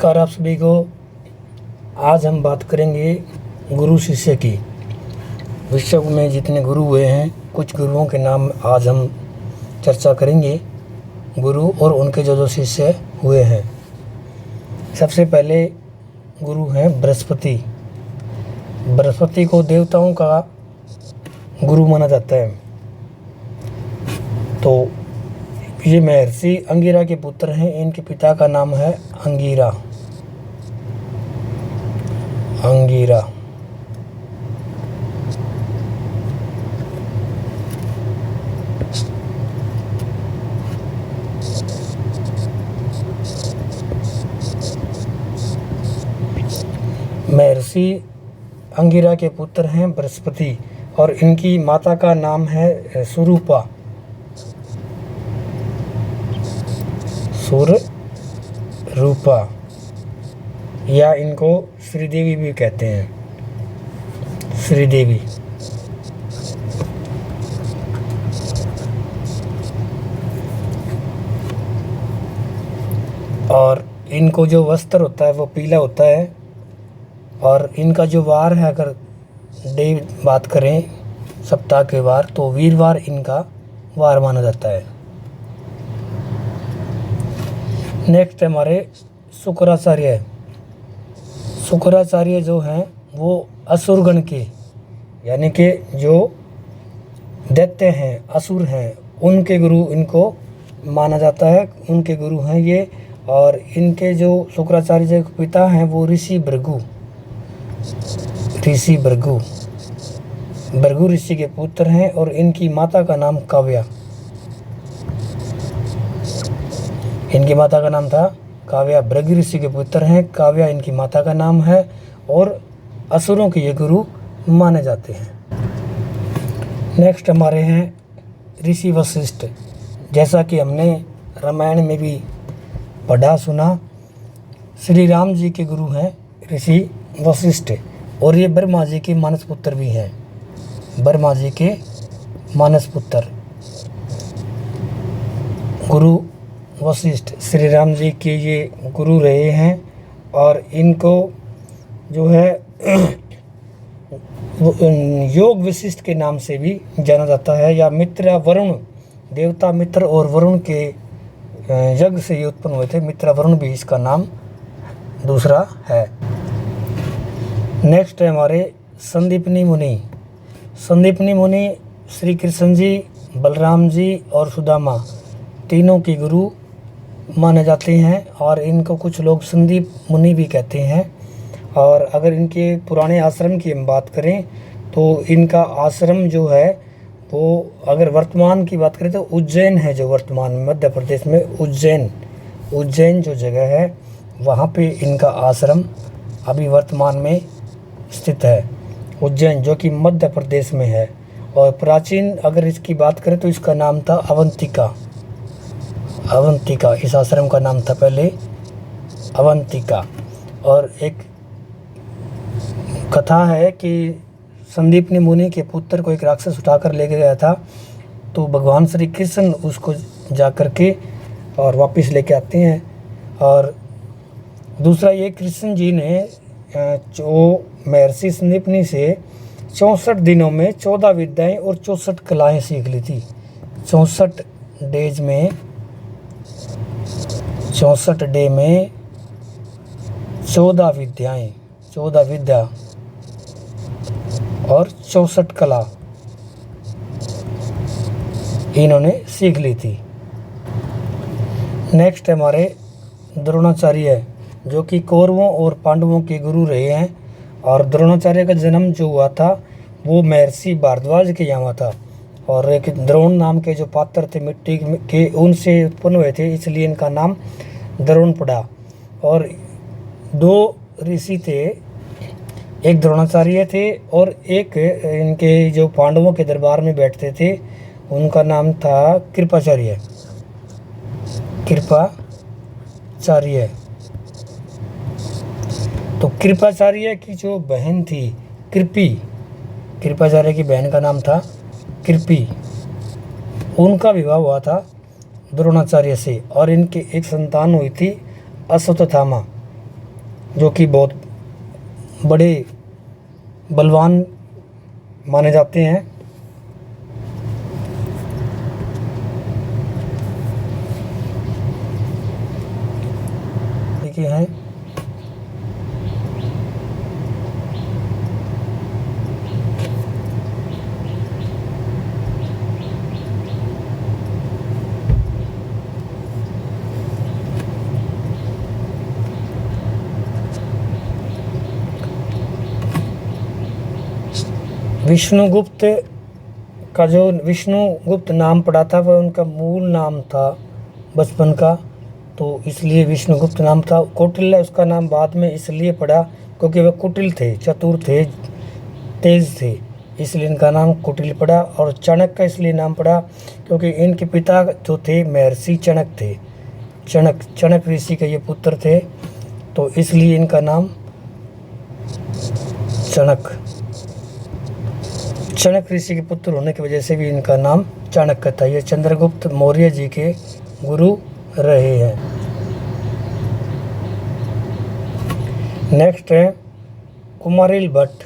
नमस्कार आप सभी को। आज हम बात करेंगे गुरु शिष्य की। विश्व में जितने गुरु हुए हैं, कुछ गुरुओं के नाम आज हम चर्चा करेंगे, गुरु और उनके जो शिष्य हुए हैं। सबसे पहले गुरु हैं बृहस्पति। बृहस्पति को देवताओं का गुरु माना जाता है। तो ये महर्षि अंगिरा के पुत्र हैं। इनके पिता का नाम है अंगिरा। महर्षि अंगिरा के पुत्र हैं बृहस्पति और इनकी माता का नाम है सुरूपा। रूपा या इनको श्रीदेवी भी कहते हैं। श्रीदेवी। और इनको जो वस्त्र होता है वो पीला होता है। और इनका जो वार है, अगर डे बात करें सप्ताह के वार, तो वीरवार इनका वार माना जाता है। नेक्स्ट हमारे शुक्राचार्य। शुक्राचार्य जो हैं वो असुरगण के, यानी कि जो दैत्य हैं, असुर हैं, उनके गुरु इनको माना जाता है। उनके गुरु हैं ये। और इनके जो शुक्राचार्य के पिता हैं वो ऋषि भृगु ऋषि के पुत्र हैं। और इनकी माता का नाम काव्या। इनकी माता का नाम था काव्या। भृगु ऋषि के पुत्र हैं। काव्या इनकी माता का नाम है और असुरों के ये गुरु माने जाते हैं। नेक्स्ट हमारे हैं ऋषि वशिष्ठ। जैसा कि हमने रामायण में भी पढ़ा सुना, श्री राम जी के गुरु हैं ऋषि वशिष्ठ। और ये ब्रह्मा जी के मानस पुत्र भी हैं। ब्रह्मा जी के मानस पुत्र गुरु वशिष्ठ श्री राम जी के ये गुरु रहे हैं। और इनको जो है योग वशिष्ठ के नाम से भी जाना जाता है, या मित्र वरुण, देवता मित्र और वरुण के यज्ञ से ये उत्पन्न हुए थे। मित्र वरुण भी इसका नाम दूसरा है। नेक्स्ट है हमारे संदीपनी मुनि। संदीपनी मुनि श्री कृष्ण जी, बलराम जी और सुदामा तीनों के गुरु माने जाते हैं। और इनको कुछ लोग संदीप मुनि भी कहते हैं। और अगर इनके पुराने आश्रम की हम बात करें तो इनका आश्रम जो है वो, अगर वर्तमान की बात करें तो उज्जैन है, जो वर्तमान में मध्य प्रदेश में उज्जैन जो जगह है वहाँ पे इनका आश्रम अभी वर्तमान में स्थित है। उज्जैन जो कि मध्य प्रदेश में है। और प्राचीन अगर इसकी बात करें तो इसका नाम था अवंतिका। इस आश्रम का नाम था पहले अवंतिका। और एक कथा है कि संदीपनी मुनि के पुत्र को एक राक्षस उठाकर लेके गया था। तो भगवान श्री कृष्ण उसको जा कर के और वापस लेके आते हैं। और दूसरा ये कृष्ण जी ने जो महर्षि संदीपनी से 64 दिनों में 14 विद्याएं और 64 कलाएं सीख ली थी। 64 डेज में 64 डे में 14 विद्या और 64 कला इन्होंने सीख ली थी। नेक्स्ट हमारे द्रोणाचार्य, जो कि कौरवों और पांडवों के गुरु रहे हैं। और द्रोणाचार्य का जन्म जो हुआ था वो महर्षि भारद्वाज के यहाँ हुआ था। और एक द्रोण नाम के जो पात्र थे मिट्टी के, उनसे उत्पन्न हुए थे, इसलिए इनका नाम द्रोण पड़ा। और 2 ऋषि थे, एक द्रोणाचार्य थे और एक इनके जो पांडवों के दरबार में बैठते थे उनका नाम था कृपाचार्य। तो कृपाचार्य की जो बहन थी कृपाचार्य की बहन का नाम था कृपी। उनका विवाह हुआ था द्रोणाचार्य से और इनकी एक संतान हुई थी अश्वत्थामा। जो कि बहुत बड़े बलवान माने जाते हैं। देखिए हैं विष्णुगुप्त का जो विष्णुगुप्त नाम पड़ा था वह उनका मूल नाम था बचपन का, तो इसलिए विष्णुगुप्त नाम था। कौटिल्य उसका नाम बाद में इसलिए पड़ा क्योंकि वह कुटिल थे, चतुर थे, तेज थे, इसलिए इनका नाम कुटिल पड़ा। और चाणक्य का इसलिए नाम पड़ा क्योंकि इनके पिता जो थे महर्षि चणक थे। चणक ऋषि के ये पुत्र थे, तो इसलिए इनका नाम चणक ऋषि के पुत्र होने की वजह से भी इनका नाम चाणक्य था। ये चंद्रगुप्त मौर्य जी के गुरु रहे हैं। नेक्स्ट है कुमारिल भट्ट,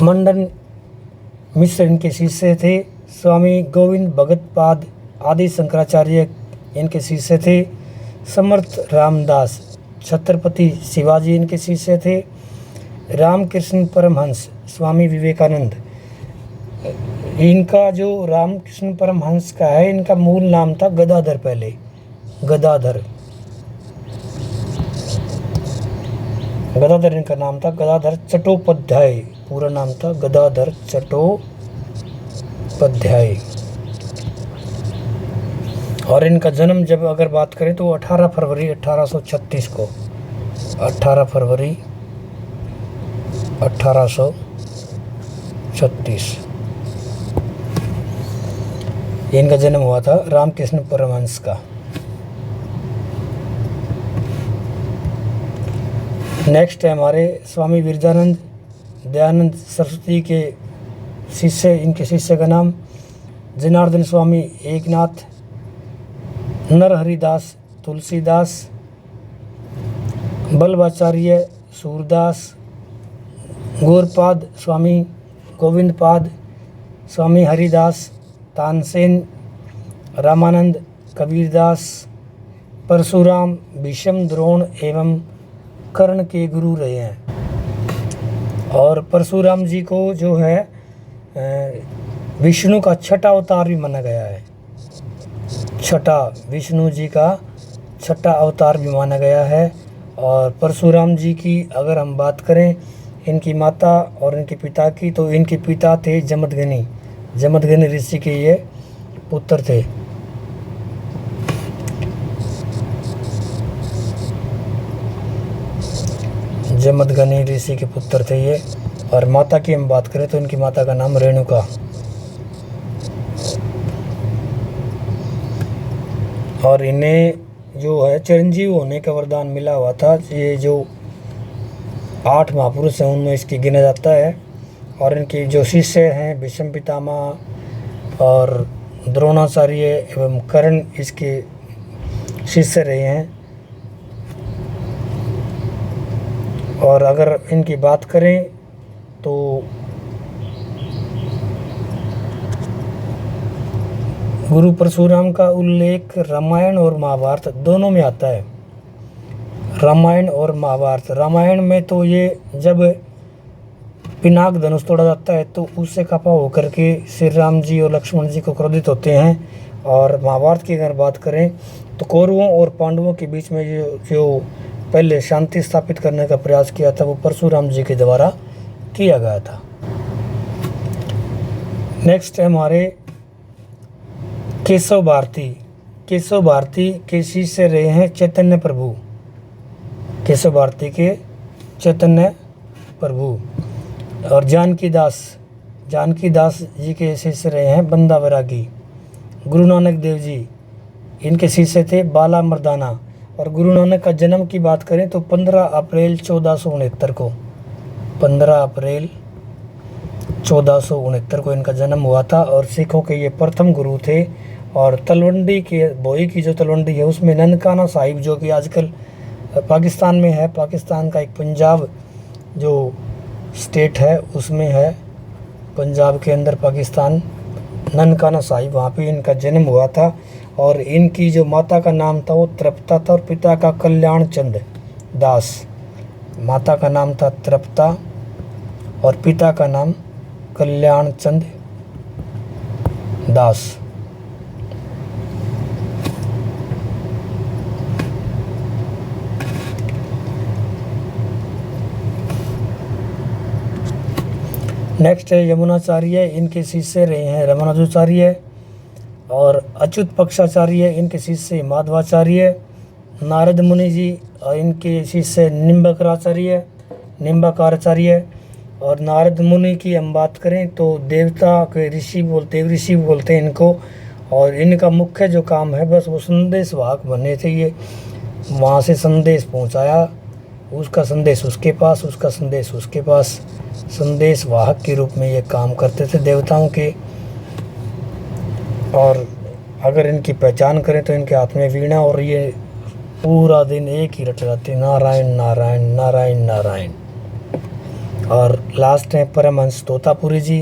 मंडन मिश्र इनके शिष्य थे। स्वामी गोविंद भगत पाद आदि शंकराचार्य इनके शिष्य थे। समर्थ रामदास छत्रपति शिवाजी इनके शिष्य थे। रामकृष्ण परमहंस स्वामी विवेकानंद, इनका जो रामकृष्ण परमहंस का है, इनका मूल नाम था गदाधर। पहले गदाधर इनका नाम था, गदाधर चट्टोपाध्याय पूरा नाम था, गदाधर चट्टोपाध्याय। और इनका जन्म जब अगर बात करें तो 18 फरवरी 1836 को, 18 फरवरी 1836 इनका जन्म हुआ था रामकृष्ण परमहंस का। नेक्स्ट है हमारे स्वामी विरजानंद दयानंद सरस्वती के शिष्य, इनके शिष्य का नाम जनार्दन स्वामी एकनाथ, नरहरिदास तुलसीदास, बल्लभाचार्य सूरदास, गौरपाद स्वामी गोविंदपाद, स्वामी हरिदास, तानसेन, रामानंद, कबीरदास, परशुराम, भीष्म, द्रोण एवं कर्ण के गुरु रहे हैं। और परशुराम जी को जो है विष्णु का छठा अवतार भी माना गया है। विष्णु जी का छठा अवतार भी माना गया है। और परशुराम जी की अगर हम बात करें इनकी माता और इनके पिता की, तो इनके पिता थे जमदग्नि ऋषि के ये पुत्र थे। जमदग्नि ऋषि के पुत्र थे ये। और माता की हम बात करें तो इनकी माता का नाम रेणुका। और इन्हें जो है चिरंजीव होने का वरदान मिला हुआ था। ये जो 8 महापुरुष हैं उनमें इसकी गिना जाता है। और इनके जो शिष्य हैं भीष्म पितामह और द्रोणाचार्य एवं कर्ण इसके शिष्य रहे हैं। और अगर इनकी बात करें तो गुरु परशुराम का उल्लेख रामायण और महाभारत दोनों में आता है। रामायण और महाभारत, रामायण में तो ये जब पिनाक धनुष तोड़ा जाता है तो उससे खफा होकर के श्री राम जी और लक्ष्मण जी को क्रोधित होते हैं। और महाभारत की अगर बात करें तो कौरवों और पांडवों के बीच में जो पहले शांति स्थापित करने का प्रयास किया था वो परशुराम जी के द्वारा किया गया था। नेक्स्ट है हमारे केशव भारती के शिष्य रहे हैं चैतन्य प्रभु। केशव भारती के चैतन्य प्रभु। और जानकी दास जी के शिष्य रहे हैं बंदा वैरागी। गुरु नानक देव जी इनके शिष्य थे बाला मर्दाना। और गुरु नानक का जन्म की बात करें तो 15 अप्रैल 1469 को, 15 अप्रैल 1469 को इनका जन्म हुआ था। और सिखों के ये प्रथम गुरु थे। और तलवंडी के भोई की जो तलवंडी है उसमें ननकाना साहिब जो कि आजकल पाकिस्तान में है। पाकिस्तान का एक पंजाब जो स्टेट है उसमें है, पंजाब के अंदर पाकिस्तान, ननकाना साहिब, वहाँ पे इनका जन्म हुआ था। और इनकी जो माता का नाम था वो तृप्ता था और पिता का कल्याण चंद दास। माता का नाम था तृप्ता और पिता का नाम कल्याण चंद दास। नेक्स्ट है यमुनाचार्य, इनके शिष्य रहे हैं रामानुजाचार्य। और अच्युत पक्षाचार्य, इनके शिष्य माधवाचार्य। नारद मुनि जी और इनके शिष्य निम्बाकाराचार्य। और नारद मुनि की हम बात करें तो देवता के ऋषि बोलते हैं इनको। और इनका मुख्य जो काम है बस वो संदेश वाहक बनने थे। ये वहाँ से संदेश पहुँचाया, उसका संदेश उसके पास, उसका संदेश उसके पास, संदेश वाहक के रूप में ये काम करते थे देवताओं के। और अगर इनकी पहचान करें तो इनके हाथ में वीणा, और ये पूरा दिन एक ही रट रहते, नारायण नारायण नारायण नारायण। और लास्ट हैं परमहंस तोतापुरी जी।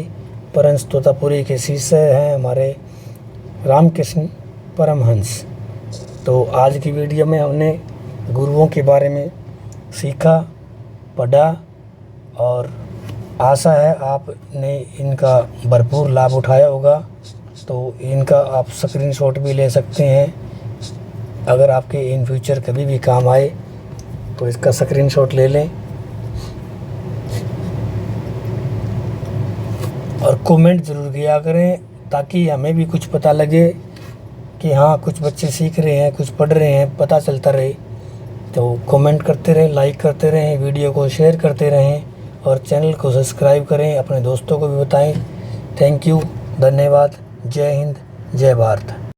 परमहंस तोतापुरी के शिष्य हैं हमारे रामकृष्ण परमहंस। तो आज की वीडियो में हमने गुरुओं के बारे में सीखा, पढ़ा, और आशा है आपने इनका भरपूर लाभ उठाया होगा। तो इनका आप स्क्रीनशॉट भी ले सकते हैं, अगर आपके इन फ्यूचर कभी भी काम आए तो इसका स्क्रीनशॉट ले लें। और कमेंट ज़रूर किया करें ताकि हमें भी कुछ पता लगे कि हाँ कुछ बच्चे सीख रहे हैं, कुछ पढ़ रहे हैं, पता चलता रहे। तो कमेंट करते रहें, लाइक करते रहें, वीडियो को शेयर करते रहें और चैनल को सब्सक्राइब करें, अपने दोस्तों को भी बताएं। थैंक यू, धन्यवाद, जय हिंद, जय भारत।